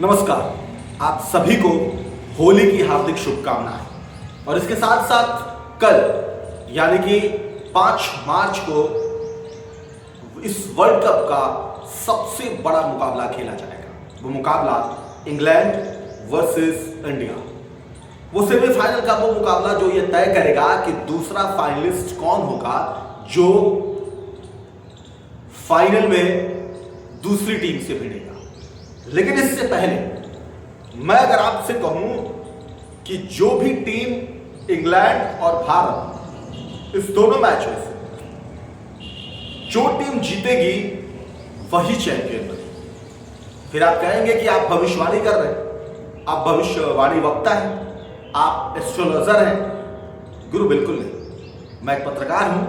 नमस्कार, आप सभी को होली की हार्दिक शुभकामनाएं। और इसके साथ साथ कल यानी कि 5 मार्च को इस वर्ल्ड कप का सबसे बड़ा मुकाबला खेला जाएगा। वो मुकाबला इंग्लैंड वर्सेस इंडिया। वो सेमीफाइनल का वो मुकाबला जो ये तय करेगा कि दूसरा फाइनलिस्ट कौन होगा जो फाइनल में दूसरी टीम से भिड़ेगा। लेकिन इससे पहले मैं अगर आपसे कहूं कि जो भी टीम इंग्लैंड और भारत इस दोनों मैच में से जो टीम जीतेगी वही चैंपियन बनेगी। फिर आप कहेंगे कि आप भविष्यवाणी कर रहे हैं, आप भविष्यवाणी वक्ता हैं, आप एस्ट्रोलॉजर हैं। गुरु बिल्कुल नहीं, मैं एक पत्रकार हूं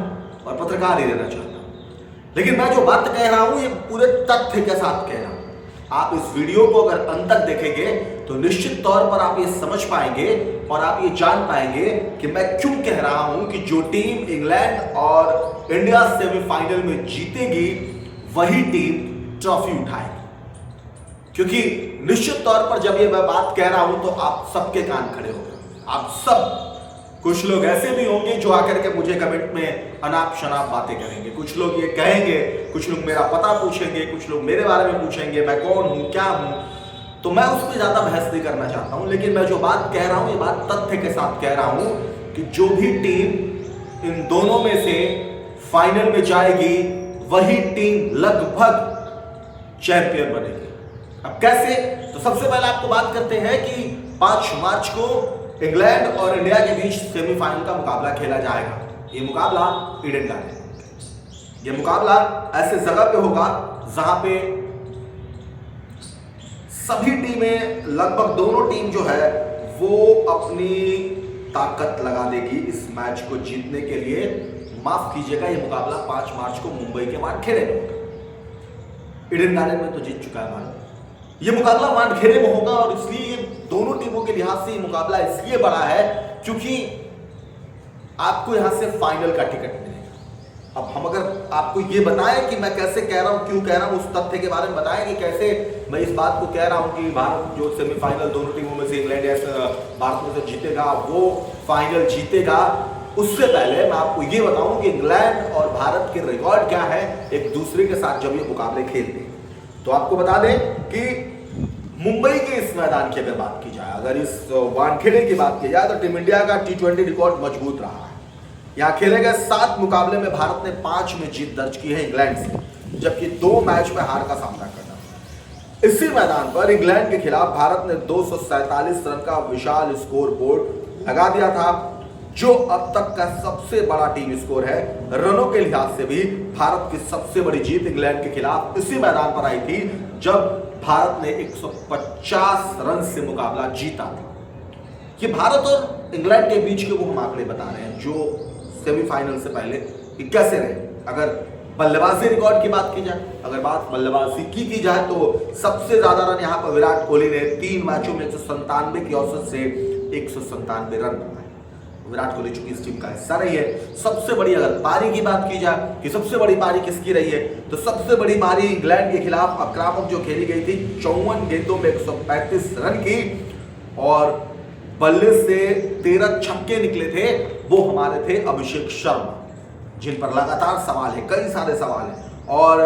और पत्रकार ही रहना चाहता हूं। लेकिन मैं जो बात कह रहा हूं ये पूरे तथ्य के साथ कह रहा हूं। आप इस वीडियो को अगर अंत तक देखेंगे तो निश्चित तौर पर आप ये समझ पाएंगे और आप ये जान पाएंगे कि मैं क्यों कह रहा हूं कि जो टीम इंग्लैंड और इंडिया सेमीफाइनल में जीतेगी वही टीम ट्रॉफी उठाएगी। क्योंकि निश्चित तौर पर जब ये मैं बात कह रहा हूं तो आप सबके कान खड़े होंगे। आप सब, कुछ लोग ऐसे भी होंगे जो आकर के मुझे कमेंट में अनाप शनाप बातें करेंगे। कुछ लोग ये कहेंगे, कुछ लोग मेरा पता पूछेंगे, कुछ लोग मेरे बारे में पूछेंगे, मैं कौन हूं, क्या हूं। तो मैं उस पर ज्यादा बहस नहीं करना चाहता हूं। लेकिन मैं जो बात कह रहा हूं ये बात तथ्य के साथ कह रहा हूं कि जो भी टीम इन दोनों में से फाइनल में जाएगी वही टीम लगभग चैंपियन बनेगी। अब कैसे? तो सबसे पहले आपको बात करते हैं कि 5 मार्च को इंग्लैंड और इंडिया के बीच सेमीफाइनल का मुकाबला खेला जाएगा। ये मुकाबला ईडन गार्डन, ये मुकाबला ऐसे जगह पे होगा जहां पे सभी टीमें, लगभग दोनों टीम जो है वो अपनी ताकत लगा देगी इस मैच को जीतने के लिए। माफ कीजिएगा, ये मुकाबला 5 मार्च को मुंबई के वानखेड़े में होगा। ईडन गार्डन में तो जीत चुका है भारत। ये मुकाबला वानखेड़े में होगा और इसलिए दोनों टीमों के लिहाज से ये मुकाबला इसलिए बड़ा है क्योंकि आपको यहां से फाइनल का टिकट मिलेगा। अब हम अगर आपको ये बताएं कि मैं कैसे कह रहा हूं, क्यों कह रहा हूं, उस तथ्य के बारे में बताएं कि कैसे मैं इस बात को कह रहा हूं कि भारत जो सेमीफाइनल दोनों टीमों में से इंग्लैंड या भारत में से जीतेगा वो फाइनल जीतेगा। उससे पहले मैं आपको ये बताऊं कि इंग्लैंड और भारत के रिकॉर्ड क्या है एक दूसरे के साथ जब ये मुकाबले खेलते हैं। तो आपको बता दें कि मुंबई के इस मैदान की अगर बात की जाए, अगर इस वानखेड़े की बात की जाए तो टीम इंडिया का T20 रिकॉर्ड मजबूत रहा है। यहां खेले गए 7 मुकाबले में भारत ने 5 में जीत दर्ज की है इंग्लैंड से, जबकि 2 मैच में हार का सामना करना पड़ा। इसी मैदान पर इंग्लैंड के खिलाफ भारत ने 247 रन का विशाल स्कोर बोर्ड लगा दिया था, जो अब तक का सबसे बड़ा टीम स्कोर है। रनों के लिहाज से भी भारत की सबसे बड़ी जीत इंग्लैंड के खिलाफ इसी मैदान पर आई थी जब भारत ने 150 रन से मुकाबला जीता था। ये भारत और इंग्लैंड के बीच के वो हम आंकड़े बता रहे हैं जो सेमीफाइनल से पहले कि कैसे रहे। अगर बल्लेबाजी रिकॉर्ड की बात की जाए, अगर बात बल्लेबाजी की जाए तो सबसे ज्यादा रन यहां पर विराट कोहली ने 3 मैचों में 197 की औसत से 197 रन बनाए। विराट कोहली चूंकि इस टीम का हिस्सा रही है। सबसे बड़ी अगर पारी की बात की जाए कि सबसे बड़ी पारी किसकी रही है, तो सबसे बड़ी पारी इंग्लैंड के खिलाफ आक्रामक जो खेली गई थी 54 गेंदों में 135 रन की और बल्ले से 13 छक्के निकले थे। वो हमारे थे अभिषेक शर्मा, जिन पर लगातार सवाल है, कई सारे सवाल हैं। और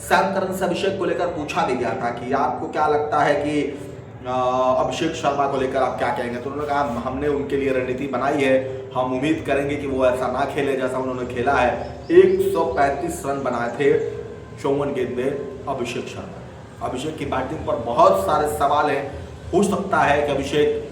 सैम करन से अभिषेक को लेकर पूछा भी गया था कि आपको क्या लगता है कि अभिषेक शर्मा को लेकर आप क्या कहेंगे, तो उन्होंने कहा हमने उनके लिए रणनीति बनाई है, हम उम्मीद करेंगे कि वो ऐसा ना खेले जैसा उन्होंने खेला है। 135 रन बनाए थे 54 गेंद में अभिषेक शर्मा। अभिषेक की बैटिंग पर बहुत सारे सवाल हैं। हो सकता है कि अभिषेक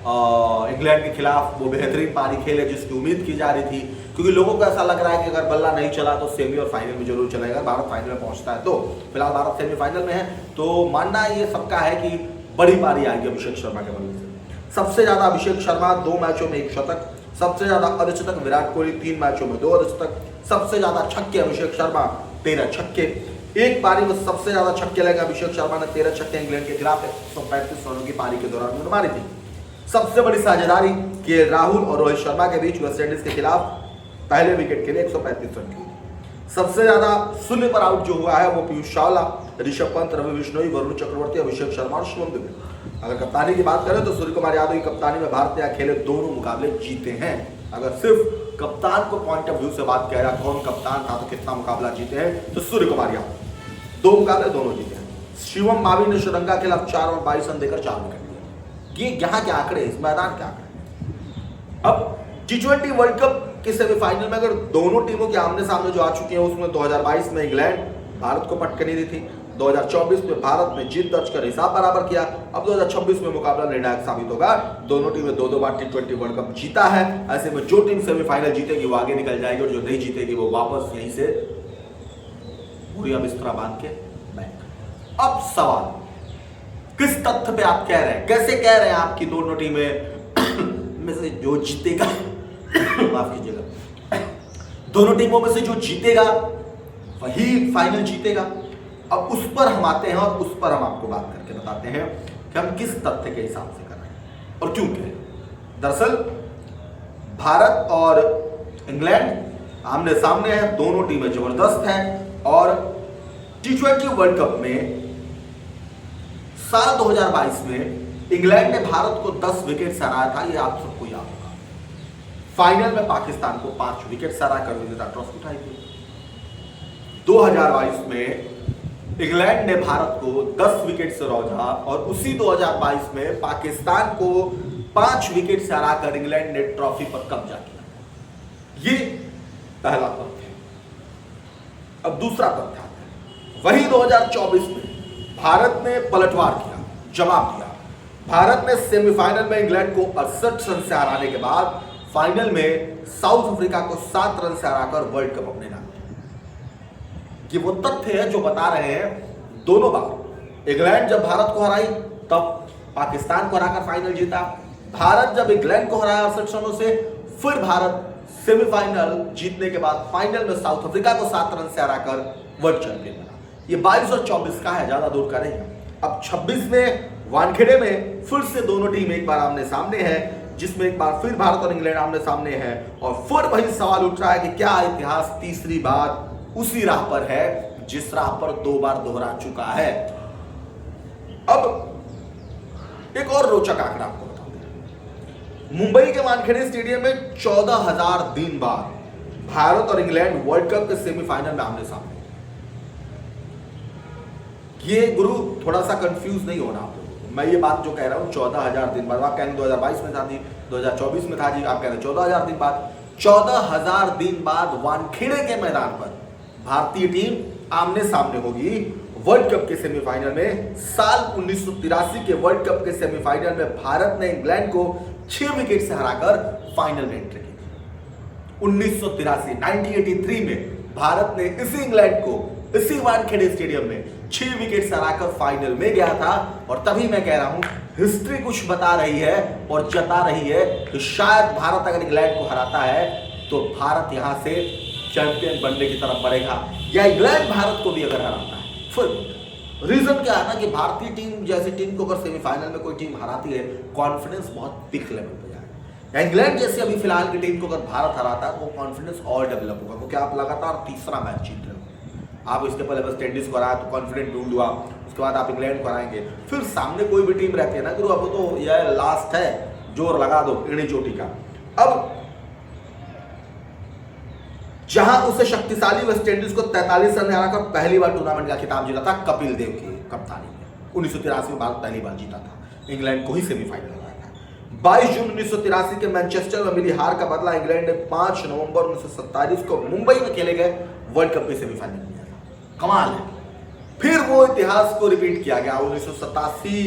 इंग्लैंड के खिलाफ वो बेहतरीन पारी खेले जिसकी उम्मीद की जा रही थी, क्योंकि लोगों को ऐसा लग रहा है कि अगर बल्ला नहीं चला तो सेमी और फाइनल में जरूर चलेगा। भारत फाइनल में पहुंचता है तो फिलहाल भारत सेमीफाइनल में है, तो मानना ये सबका है कि बड़ी पारी आएगी अभिषेक शर्मा के बल्ले से। सबसे ज्यादा अभिषेक शर्मा 2 मैचों में 1 शतक, सबसे ज्यादा अर्धशतक विराट कोहली 3 मैचों में 2 अर्धशतक, सबसे ज्यादा छक्के अभिषेक शर्मा 13 छक्के। एक पारी में सबसे ज्यादा छक्के लगे अभिषेक शर्मा ने 13 छक्के इंग्लैंड के खिलाफ 135 रनों की पारी के दौरान उन्होंने मारी थी। सबसे बड़ी साझेदारी के राहुल और रोहित शर्मा के बीच वेस्टइंडीज के खिलाफ पहले विकेट के लिए 135 रन की। सबसे ज्यादा शून्य पर आउट जो हुआ है वो पीयूष चावला ऋषभ पंत, रवि बिश्नोई, वरुण चक्रवर्ती, अभिषेक शर्मा और शुभम दुबे। अगर कप्तानी की बात करें तो सूर्य कुमार यादव की कप्तानी में भारत ने खेले दोनों मुकाबले जीते हैं। अगर सिर्फ कप्तान को पॉइंट ऑफ व्यू से बात करें कौन कप्तान था तो कितना मुकाबला जीते हैं तो सूर्य कुमार यादव 2 मुकाबले दोनों जीते हैं। शिवम मावी ने श्रीलंका के खिलाफ 4 और 22 रन देकर 4 विकेट लिए। ये यहाँ के आंकड़े, इस मैदान के आंकड़े। अब T20 वर्ल्ड कप के सेमीफाइनल में अगर दोनों टीमों के आमने सामने जो आ चुकी हैं उसमें 2022 में इंग्लैंड भारत को पटकनी दी थी, 2024 में भारत ने जीत दर्ज कर हिसाब बराबर किया। अब 2026 में मुकाबला निर्णायक साबित होगा। दोनों टीमें 2-2 बार T20 वर्ल्ड कप जीता है। ऐसे में जो टीम सेमीफाइनल जीतेगी वो आगे निकल जाएगी और जो नहीं जीतेगी वो वापस यहीं से पूरी बिस्तरा बांध के बैठ। अब सवाल, किस तथ्य पे आप कह रहे हैं, कैसे कह रहे हैं आपकी दोनों टीमें में से जो जीतेगा माफ कीजिएगा, दोनों टीमों में से जो जीतेगा वही फाइनल जीतेगा। अब उस पर हम आते हैं और उस पर हम आपको बात करके बताते हैं कि हम किस तथ्य के हिसाब से कर रहे हैं और क्यों कह रहे हैं। दरअसल भारत और इंग्लैंड आमने सामने हैं, दोनों टीमें जबरदस्त हैं और T20 वर्ल्ड कप में साल 2022 में इंग्लैंड ने भारत को 10 विकेट से हराया था, ये आप सबको याद होगा। फाइनल में पाकिस्तान को 5 विकेट से हरा कर विजेता ट्रॉफी उठाई थी। 2022 में इंग्लैंड ने भारत को 10 विकेट से रौंदा और उसी 2022 में पाकिस्तान को 5 विकेट से हराकर इंग्लैंड ने ट्रॉफी पर कब्जा किया। ये पहला तथ्य है। अब दूसरा तथ्य आता है, वही 2024 में भारत ने पलटवार किया, जवाब दिया। भारत ने सेमीफाइनल में इंग्लैंड को 68 रन से हराने के बाद फाइनल में साउथ अफ्रीका को 7 रन से हराकर वर्ल्ड कप अपने नाम किया। ये वो तथ्य है जो बता रहे हैं दोनों बार इंग्लैंड जब भारत को हराई तब पाकिस्तान को हराकर फाइनल जीता, भारत जब इंग्लैंड को हराया 68 रनों से, फिर भारत सेमीफाइनल जीतने के बाद फाइनल में साउथ अफ्रीका को 7 रन से हराकर वर्ल्ड चैंपियन बना। ये 22 और 24 का है, ज्यादा दूर का नहीं है। अब 26 में वानखेड़े में फिर से दोनों टीम एक बार आमने सामने है, जिसमें एक बार फिर भारत और इंग्लैंड आमने सामने है और फिर वही सवाल उठ रहा है कि क्या इतिहास तीसरी बार उसी राह पर है जिस राह पर 2 बार दोहरा चुका है। अब एक और रोचक आंकड़ा आपको बताते हैं। मुंबई के वानखेड़े स्टेडियम में 14,000 दिन बाद भारत और इंग्लैंड वर्ल्ड कप के सेमीफाइनल में आमने सामने। ये गुरु थोड़ा सा कंफ्यूज नहीं होना आप लोगों को, मैं ये बात जो कह रहा हूं 14,000 दिन बाद, आप कह रहे 2022 में था जी, 2024 में था जी, आप कह रहे 14,000 दिन बाद। 14,000 दिन बाद वानखेड़े के मैदान पर भारतीय टीम आमने सामने होगी वर्ल्ड कप के सेमीफाइनल में। साल 1983 के वर्ल्ड कप के सेमीफाइनल में भारत ने इंग्लैंड को 6 विकेट से हराकर फाइनल में एंट्री की थी। 1983 में भारत ने इसी इंग्लैंड को इसी वानखेड़े स्टेडियम में 6 विकेट से हराकर फाइनल में गया था। और तभी मैं कह रहा हूं हिस्ट्री कुछ बता रही है और जता रही है कि शायद भारत अगर इंग्लैंड को हराता है तो भारत यहां से चैंपियन बनने की तरफ बढ़ेगा, या इंग्लैंड भारत को भी अगर हराता है। फिर रीजन क्या है ना कि भारतीय टीम जैसी टीम को अगर सेमीफाइनल में कोई टीम हराती है कॉन्फिडेंस बहुत पिक लेवल पे जाएगा। या इंग्लैंड जैसे अभी फिलहाल की टीम को अगर भारत हराता है तो वो कॉन्फिडेंस और डेवलप होगा, क्योंकि आप लगातार तीसरा मैच जीत रहे हो। आप इसके पहले वेस्ट इंडीज को हराया तो कॉन्फिडेंट ढूंढ हुआ, उसके बाद आप इंग्लैंड को हराएंगे, फिर सामने कोई भी टीम रहती है ना, अब तो यह लास्ट है, जोर लगा दो एड़ी चोटी का। अब जहां उसे शक्तिशाली वेस्ट इंडीज को 43 रन हराकर पहली बार टूर्नामेंट का खिताब जीता था कपिल देव की कप्तानी में। 1983 में भारत पहली बार जीता था, इंग्लैंड को ही सेमीफाइनल हराया था। 22 जून 1983 के मैनचेस्टर में मिली हार का बदला इंग्लैंड ने 5 नवंबर 1947 को मुंबई में खेले गए वर्ल्ड कप के सेमीफाइनल में लिया था। कमाल है। फिर वो इतिहास को रिपीट किया गया 1987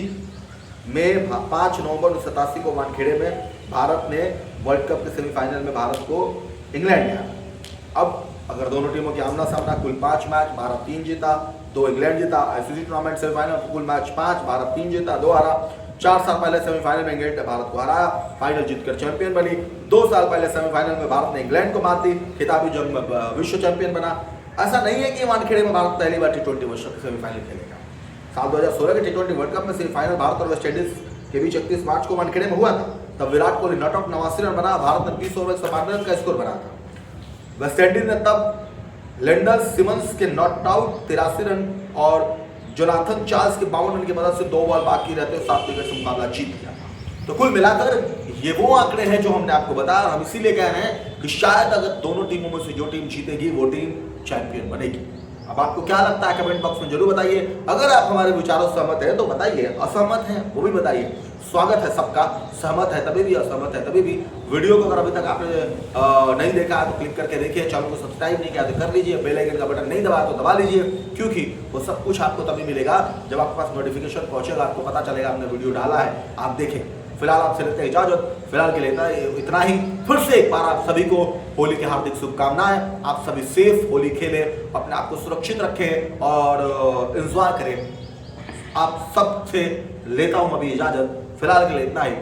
में 5 नवंबर 1987 को वानखेड़े में भारत ने वर्ल्ड कप के सेमीफाइनल में भारत को इंग्लैंड ने। अब अगर दोनों टीमों की आमना सामना कुल 5 मैच, भारत 3 जीता, 2 इंग्लैंड जीता। आईसीसी टूर्नामेंट सेमीफाइनल कुल मैच 5, भारत 3 जीता, 2 हारा। 4 साल पहले सेमीफाइनल में इंग्लैंड ने भारत को हराया, फाइनल जीतकर चैंपियन बनी। 2 साल पहले सेमीफाइनल में भारत ने इंग्लैंड को मात दी, खिताबी जंग में विश्व चैंपियन बना। ऐसा नहीं है कि वानखेड़े में भारत पहली बार T20 वर्ल्ड कप सेमीफाइनल खेलेगा। साल 2016 के T20 वर्ल्ड कप में सेमीफाइनल भारत और वेस्ट इंडीज के बीच 31 मार्च को वानखेड़े में हुआ था। तब Virat Kohli not out 89 run बना, भारत ने 20 ओवर में 152 रन का स्कोर बना था। वेस्ट इंडीज ने तब लेंडर सिमंस के नॉट आउट 83 रन और जोनाथन चार्ल्स के 52 रन की मदद से 2 बॉल बाकी रहते हुए 7 विकेट से मुकाबला जीत गया था। तो कुल मिलाकर ये वो आंकड़े हैं जो हमने आपको बताया, और हम इसीलिए कह रहे हैं कि शायद अगर दोनों टीमों में से जो टीम जीतेगी वो टीम चैंपियन बनेगी। अब आपको क्या लगता है कमेंट बॉक्स में जरूर बताइए। अगर आप हमारे विचारों से सहमत हैं तो बताइए, असहमत हैं वो भी बताइए। स्वागत है सबका, सहमत है तभी भी, असहमत है तभी भी। वीडियो को अगर अभी तक आपने नहीं देखा है तो क्लिक करके देखिए, चैनल को सब्सक्राइब नहीं किया तो कर लीजिए, बेल आइकन का बटन नहीं दबाया तो दबा लीजिए, क्योंकि वो सब कुछ आपको तभी मिलेगा जब आपके पास नोटिफिकेशन पहुंचेगा, आपको पता चलेगा हमने वीडियो डाला है, आप देखें। फिलहाल आपसे लेते हैं इजाजत, फिलहाल के लिए इतना ही। फिर से एक बार आप सभी को होली की हार्दिक शुभकामनाएं। आप सभी सेफ होली खेलें, अपने आप को सुरक्षित रखें और एंजॉय करें। आप सबसे लेता हूं अभी इजाजत, फिलहाल के लिए इतना ही।